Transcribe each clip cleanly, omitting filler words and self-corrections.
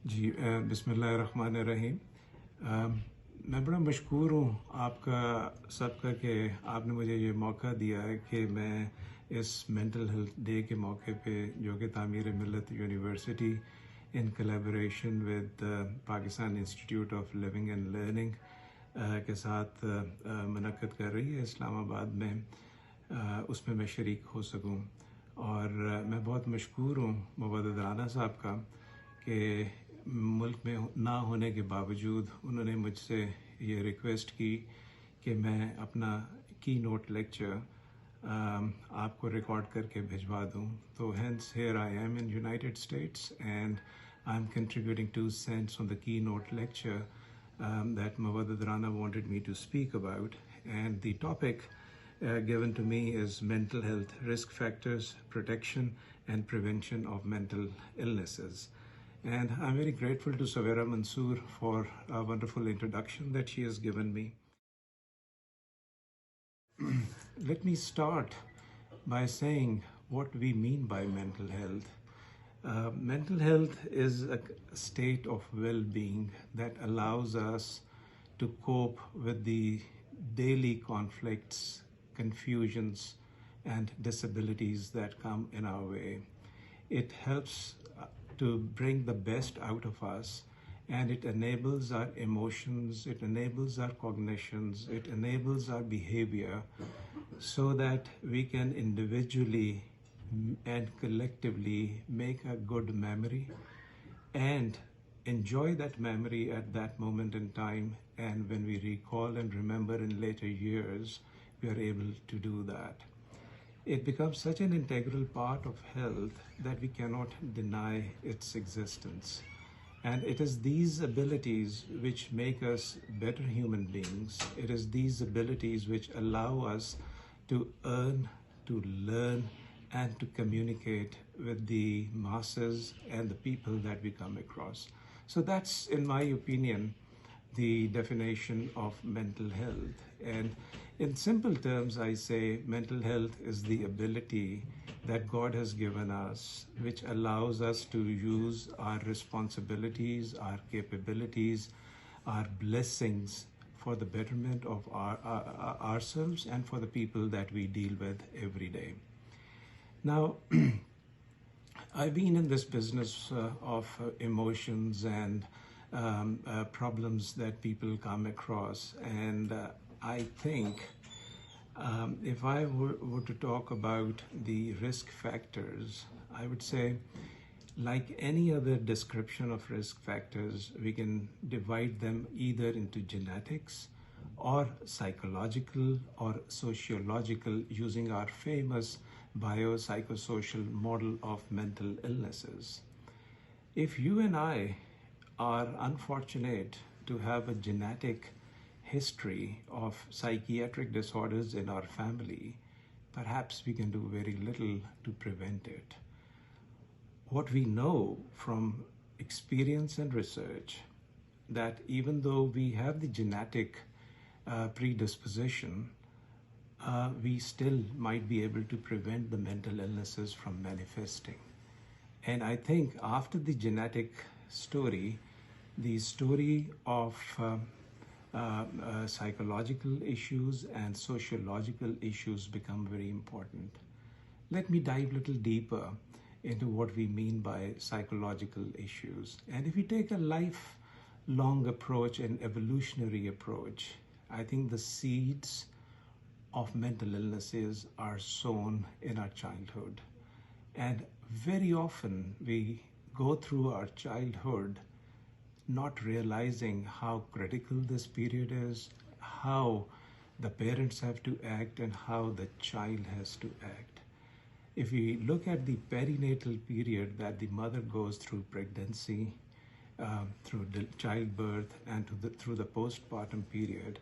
जी बिस्मिल्लाहिर्रहमानिर्रहीम। मैं बड़ा मशकूर हूँ आपका सबका कि आपने मुझे ये मौका दिया है कि मैं इस मेंटल हेल्थ डे के मौके पे जो कि तामीर मिलत university in collaboration with Pakistan institute of living and learning के साथ मुनक्कद कर रही है इस्लामाबाद में, उसमें मैं शरीक हो सकूँ। और मैं बहुत मशकूर हूँ मुबद्दद राना साहब का कि मुल्क में ना होने के बावजूद उन्होंने मुझसे ये रिक्वेस्ट की कि मैं अपना की नोट लेक्चर आपको रिकॉर्ड करके भिजवा दूँ। तो hence here I am in United States and I'm contributing 2 cents on the keynote lecture that Mawad Rana wanted me to speak about. And the topic given to me is mental health risk factors, protection and prevention of mental illnesses. And I'm very grateful to Savera Mansoor for a wonderful introduction that she has given me. Let me start by saying what we mean by mental health. Mental health is a state of well-being that allows us to cope with the daily conflicts, confusions, and disabilities that come in our way. It helps to bring the best out of us, and it enables our emotions, it enables our cognitions, it enables our behavior so that we can individually and collectively make a good memory and enjoy that memory at that moment in time. And when we recall and remember in later years, we are able to do that. It becomes such an integral part of health that we cannot deny its existence. And it is these abilities which make us better human beings. It is these abilities which allow us to earn, to learn, and to communicate with the masses and the people that we come across. So that's, in my opinion, the definition of mental health. And in simple terms, I say mental health is the ability that God has given us, which allows us to use our responsibilities, our capabilities, our blessings for the betterment of ourselves and for the people that we deal with every day. Now, I've been in this business of emotions and problems that people come across, and I think if I were to talk about the risk factors, I would say, like any other description of risk factors, we can divide them either into genetics or psychological or sociological using our famous biopsychosocial model of mental illnesses. If you and I are unfortunate to have a genetic history of psychiatric disorders in our family, perhaps we can do very little to prevent it. What we know from experience and research that even though we have the genetic predisposition, we still might be able to prevent the mental illnesses from manifesting. And I think after the genetic story, the story of psychological issues and sociological issues become very important. Let me dive a little deeper into what we mean by psychological issues. And if we take a lifelong approach, an evolutionary approach, I think the seeds of mental illnesses are sown in our childhood. And very often we go through our childhood not realizing how critical this period is, how the parents have to act, and how the child has to act. If we look at the perinatal period that the mother goes through pregnancy, through the childbirth, and through the postpartum period,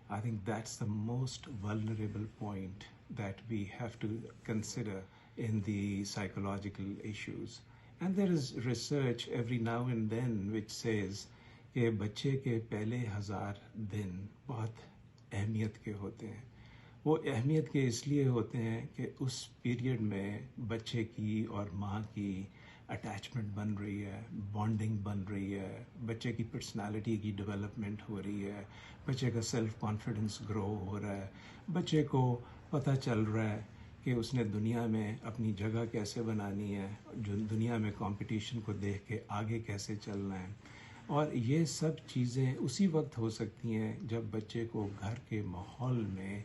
I think that's the most vulnerable point that we have to consider in the psychological issues. And there is research every now and then which says कि बच्चे के पहले 1000 दिन बहुत अहमियत के होते हैं। वो अहमियत के इसलिए होते हैं कि उस पीरियड में बच्चे की और माँ की اٹیچمنٹ بن رہی ہے، بانڈنگ بن رہی ہے، بچے کی پرسنالٹی کی ڈیولپمنٹ ہو رہی ہے، بچے کا سیلف کانفیڈنس گرو ہو رہا ہے، بچے کو پتہ چل رہا ہے کہ اس نے دنیا میں اپنی جگہ کیسے بنانی ہے، جو دنیا میں کمپٹیشن کو دیکھ کے آگے کیسے چلنا ہے. اور یہ سب چیزیں اسی وقت ہو سکتی ہیں جب بچے کو گھر کے ماحول میں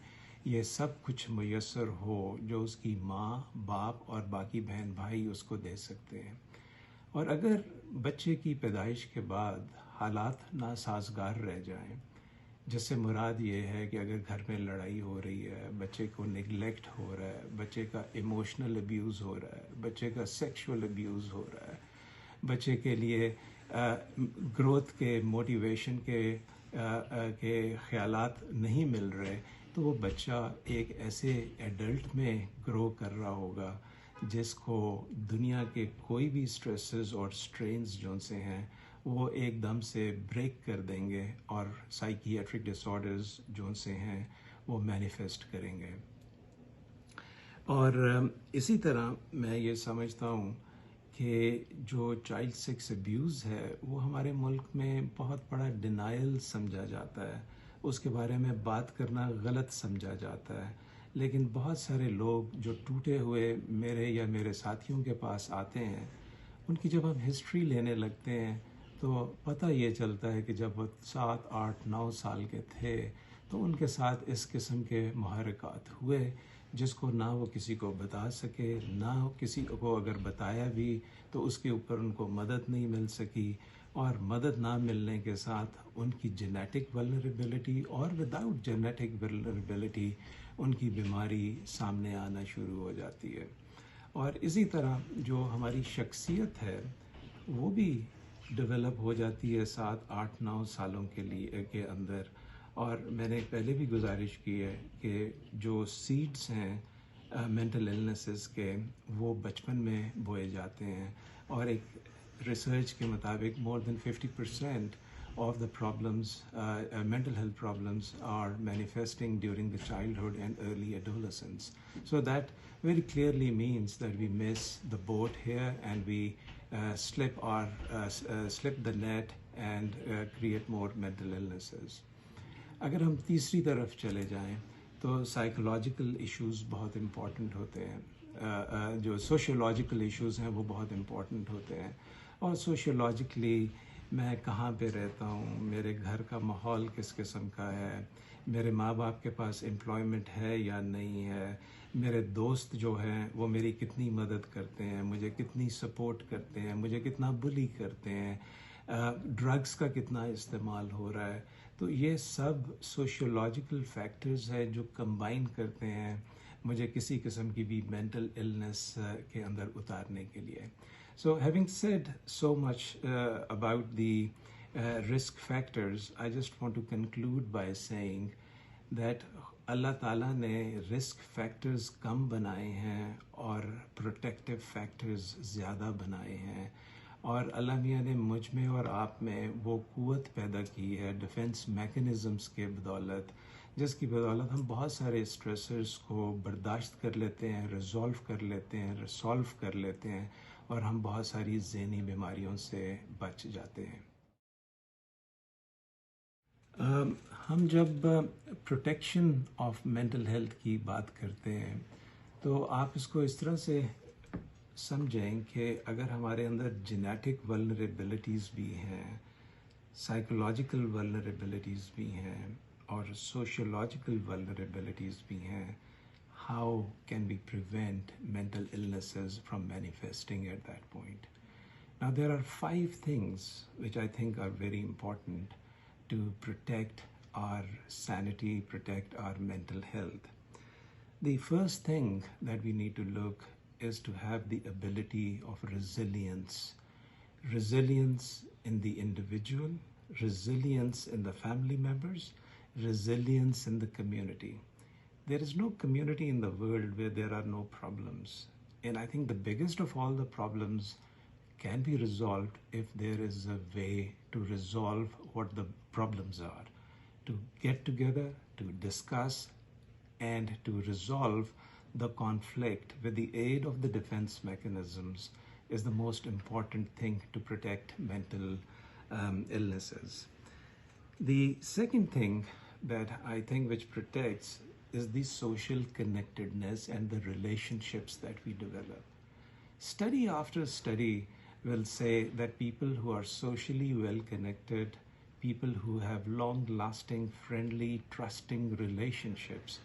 یہ سب کچھ میسر ہو جو اس کی ماں، باپ اور باقی بہن بھائی اس کو دے سکتے ہیں. اور اگر بچے کی پیدائش کے بعد حالات ناسازگار رہ جائیں، جس سے مراد یہ ہے کہ اگر گھر میں لڑائی ہو رہی ہے، بچے کو نگلیکٹ ہو رہا ہے، بچے کا ایموشنل ابیوز ہو رہا ہے، بچے کا سیکشول ابیوز ہو رہا ہے، بچے کے لیے گروتھ کے موٹیویشن کے خیالات نہیں مل رہے، تو وہ بچہ ایک ایسے ایڈلٹ میں گرو کر رہا ہوگا جس کو دنیا کے کوئی بھی سٹریسز اور سٹرینز جو سے ہیں وہ ایک دم سے بریک کر دیں گے اور سائیکیٹرک ڈس آرڈرز جو سے ہیں وہ مینیفیسٹ کریں گے. اور اسی طرح میں یہ سمجھتا ہوں کہ جو چائلڈ سیکس ابیوز ہے وہ ہمارے ملک میں بہت بڑا ڈینائل سمجھا جاتا ہے، اس کے بارے میں بات کرنا غلط سمجھا جاتا ہے. لیکن بہت سارے لوگ جو ٹوٹے ہوئے میرے یا میرے ساتھیوں کے پاس آتے ہیں، ان کی جب ہم ہسٹری لینے لگتے ہیں تو پتہ یہ چلتا ہے کہ جب وہ 7، 8، 9 سال کے تھے تو ان کے ساتھ اس قسم کے محرکات ہوئے جس کو نہ وہ کسی کو بتا سکے، نہ کسی کو اگر بتایا بھی تو اس کے اوپر ان کو مدد نہیں مل سکی، اور مدد نہ ملنے کے ساتھ ان کی جینیٹک ولنریبلٹی اور وداؤٹ جینیٹک ولنریبلٹی ان کی بیماری سامنے آنا شروع ہو جاتی ہے. اور اسی طرح جو ہماری شخصیت ہے وہ بھی ڈیولپ ہو جاتی ہے 7، 8، 9 سالوں کے اندر. اور میں نے پہلے بھی گزارش کی ہے کہ جو سیڈز ہیں مینٹل النیسز کے وہ بچپن میں بوئے جاتے ہیں، اور ایک ریسرچ کے مطابق more than 50% of the problems, mental health problems are manifesting during the childhood and early adolescence. So that very clearly means that we miss the boat here and we slip the net and create more mental illnesses. اگر ہم تیسری طرف چلے جائیں تو psychological issues بہت important ہوتے ہیں، جو سوشیولوجیکل ایشوز ہیں وہ بہت امپورٹنٹ ہوتے ہیں. اور سوشیولوجیکلی میں کہاں پہ رہتا ہوں، میرے گھر کا ماحول کس قسم کا ہے، میرے ماں باپ کے پاس امپلائمنٹ ہے یا نہیں ہے، میرے دوست جو ہیں وہ میری کتنی مدد کرتے ہیں، مجھے کتنی سپورٹ کرتے ہیں، مجھے کتنا بلی کرتے ہیں، ڈرگس کا کتنا استعمال ہو رہا ہے. تو یہ سب سوشیولوجیکل فیکٹرز ہیں جو کمبائن کرتے ہیں مجھے کسی قسم کی بھی مینٹل النس کے اندر اتارنے کے لیے. So having said so much about the risk factors, I just want to conclude by saying that اللہ تعالیٰ نے رسک فیکٹرز کم بنائے ہیں اور پروٹیکٹیو فیکٹرز زیادہ بنائے ہیں، اور اللہ میاں نے مجھ میں اور آپ میں وہ قوت پیدا کی ہے ڈیفنس میکنزمز کے بدولت، جس کی بدولت ہم بہت سارے اسٹریسرز کو برداشت کر لیتے ہیں، ریزولو کر لیتے ہیں، ریسولو کر لیتے ہیں، اور ہم بہت ساری ذہنی بیماریوں سے بچ جاتے ہیں. ہم جب پروٹیکشن آف مینٹل ہیلتھ کی بات کرتے ہیں تو آپ اس کو اس طرح سے سمجھیں کہ اگر ہمارے اندر جینیٹک ولنریبلٹیز بھی ہیں، سائیکولوجیکل ولنریبلٹیز بھی ہیں، اور سوشیولوجیکل ولنریبلٹیز بھی ہیں، how can we prevent mental illnesses from manifesting at that point? Now, there are 5 things which I think are very important to protect our sanity, protect our mental health. The first thing that we need to look is to have the ability of resilience. Resilience in the individual, resilience in the family members, resilience in the community. There is no community in the world where there are no problems. And I think the biggest of all the problems can be resolved if there is a way to resolve what the problems are. To get together, to discuss, and to resolve the conflict with the aid of the defense mechanisms is the most important thing to protect mental illnesses. The second thing that I think which protects is the social connectedness and the relationships that we develop. Study after study will say that people who are socially well connected, people who have long lasting, friendly, trusting relationships,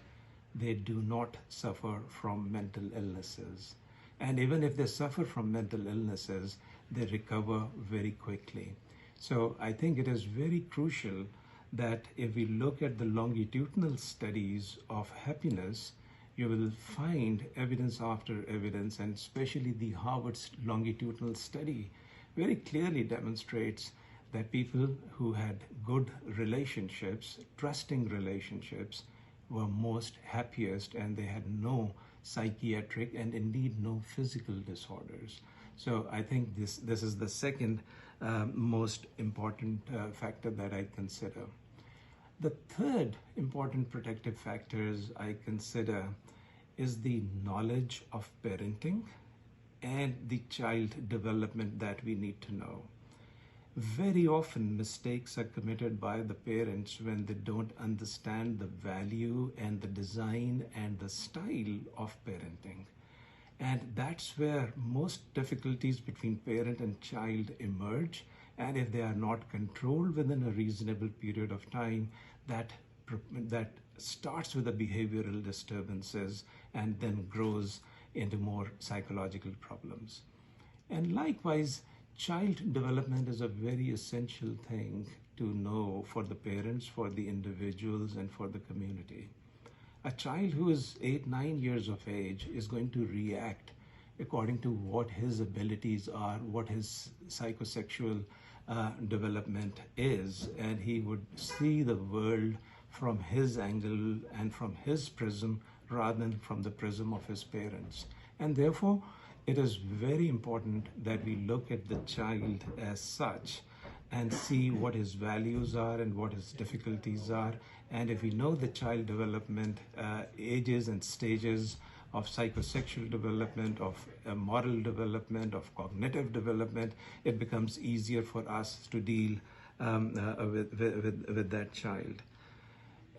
they do not suffer from mental illnesses. And even if they suffer from mental illnesses, they recover very quickly. So I think it is very crucial that if we look at the longitudinal studies of happiness, you will find evidence after evidence, and especially the Harvard longitudinal study very clearly demonstrates that people who had good relationships, trusting relationships, were most happiest, and they had no psychiatric and indeed no physical disorders. So I think this is the second most important factor that I consider. The third important protective factors I consider is the knowledge of parenting and the child development that we need to know. Very often mistakes are committed by the parents when they don't understand the value and the design and the style of parenting. And that's where most difficulties between parent and child emerge. And if they are not controlled within a reasonable period of time, that starts with the behavioral disturbances and then grows into more psychological problems. And likewise, child development is a very essential thing to know for the parents, for the individuals, and for the community. A child who is 8, 9 years of age is going to react according to what his abilities are, what his psychosexual development is, and he would see the world from his angle and from his prism rather than from the prism of his parents. And therefore, it is very important that we look at the child as such and see what his values are and what his difficulties are. And if we know the child development ages and stages of psychosexual development, of moral development, of cognitive development, it becomes easier for us to deal with that child.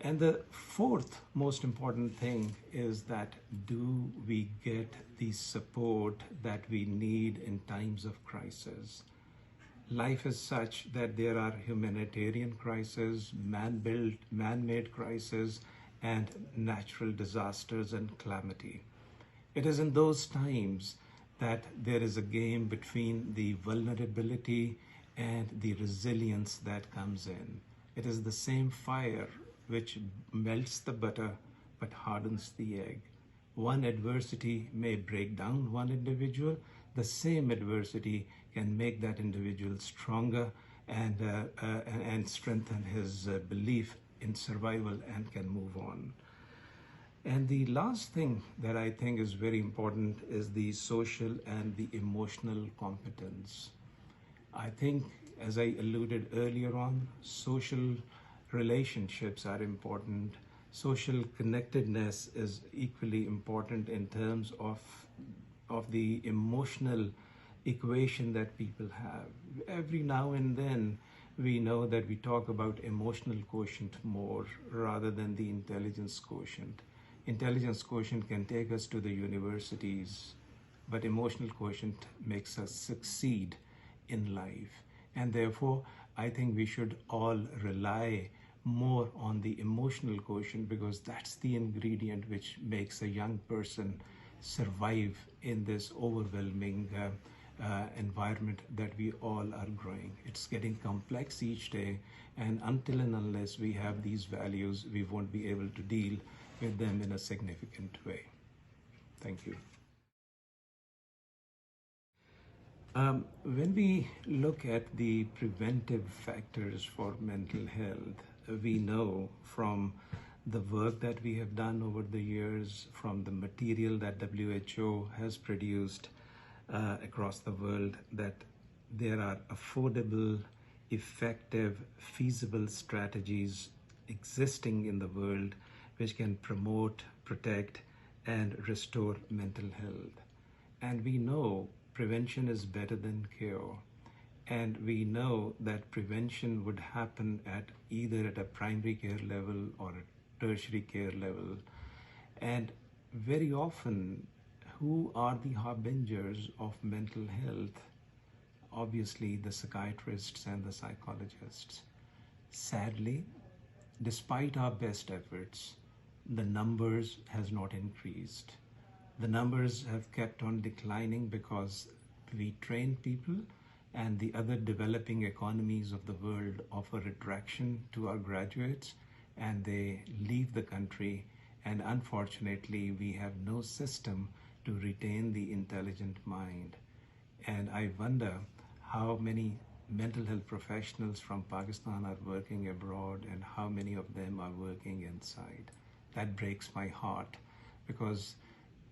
And the fourth most important thing is that do we get the support that we need in times of crisis? Life is such that there are humanitarian crises, man-made crises, and natural disasters and calamity. It is in those times that there is a game between the vulnerability and the resilience that comes in. It is the same fire which melts the butter but hardens the egg. One adversity may break down one individual. The same adversity can make that individual stronger and strengthen his belief in survival and can move on. And the last thing that I think is very important is the social and the emotional competence. I think, as I alluded earlier on, social relationships are important. Social connectedness is equally important in terms of the emotional equation that people have. Every now and then, we know that we talk about emotional quotient more rather than the intelligence quotient. Intelligence quotient can take us to the universities, but emotional quotient makes us succeed in life. And therefore, I think we should all rely more on the emotional quotient, because that's the ingredient which makes a young person survive in this overwhelming environment that we all are growing. It's getting complex each day, and until and unless we have these values, we won't be able to deal with them in a significant way. Thank you. When we look at the preventive factors for mental health, we know from the work that we have done over the years, from the material that WHO has produced across the world, that there are affordable, effective, feasible strategies existing in the world which can promote, protect, and restore mental health. And we know prevention is better than cure. And we know that prevention would happen at either at a primary care level or a tertiary care level. And very often, who are the harbingers of mental health? Obviously, the psychiatrists and the psychologists. Sadly, despite our best efforts, the numbers has not increased. The numbers have kept on declining because we train people and the other developing economies of the world offer attraction to our graduates and they leave the country, and unfortunately we have no system to retain the intelligent mind. And I wonder how many mental health professionals from Pakistan are working abroad and how many of them are working inside. That breaks my heart because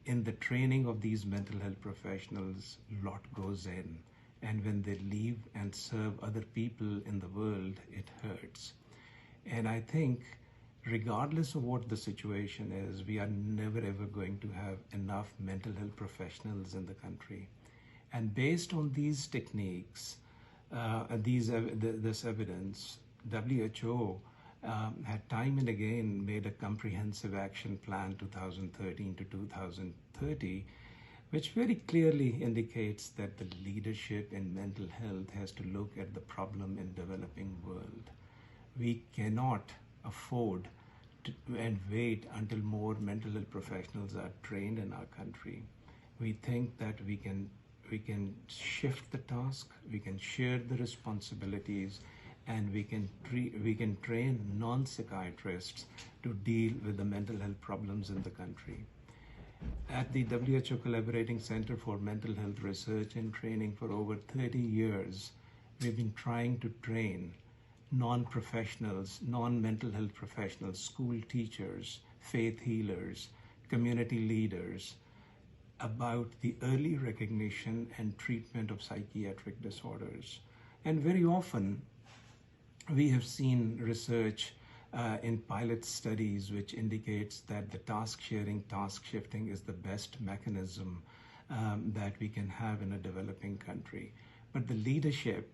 in the training of these mental health professionals, a lot goes in. And when they leave and serve other people in the world, it hurts. And I think regardless of what the situation is, we are never ever going to have enough mental health professionals in the country. And based on these techniques, this evidence, WHO had time and again made a comprehensive action plan 2013 to 2030, which very clearly indicates that the leadership in mental health has to look at the problem in developing world. We cannot afford to and wait until more mental health professionals are trained in our country. We think that we can shift the task, we can share the responsibilities, and we can train non-psychiatrists to deal with the mental health problems in the country. At the WHO Collaborating Center for Mental Health Research and Training for over 30 years, we've been trying to train non-professionals, non-mental health professionals, school teachers, faith healers, community leaders about the early recognition and treatment of psychiatric disorders. And very often, we have seen research in pilot studies which indicates that the task sharing, task shifting is the best mechanism that we can have in a developing country. But the leadership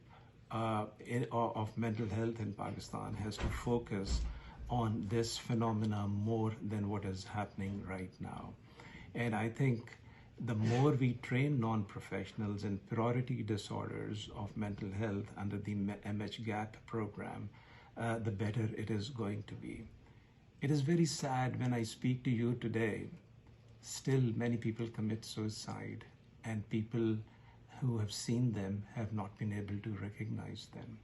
of mental health in Pakistan has to focus on this phenomena more than what is happening right now. And I think the more we train non-professionals in priority disorders of mental health under the MHGAP program, the better it is going to be. It is very sad when I speak to you today, still many people commit suicide and people who have seen them have not been able to recognize them.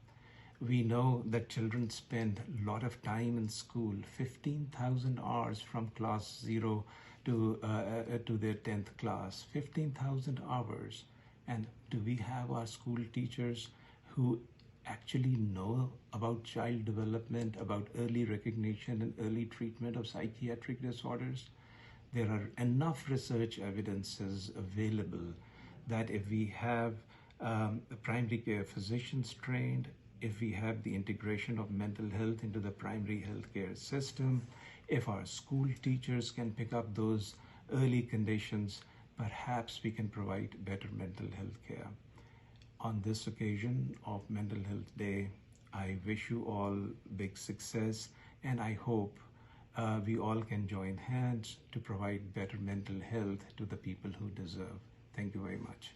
We know that children spend a lot of time in school, 15,000 hours from class 0 to their 10th class, 15,000 hours. And do we have our school teachers who actually know about child development, about early recognition and early treatment of psychiatric disorders? There are enough research evidences available that if we have primary care physicians trained, if we have the integration of mental health into the primary healthcare system, if our school teachers can pick up those early conditions, perhaps we can provide better mental health care. On this occasion of Mental Health Day, I wish you all big success, and I hope we all can join hands to provide better mental health to the people who deserve. Thank you very much.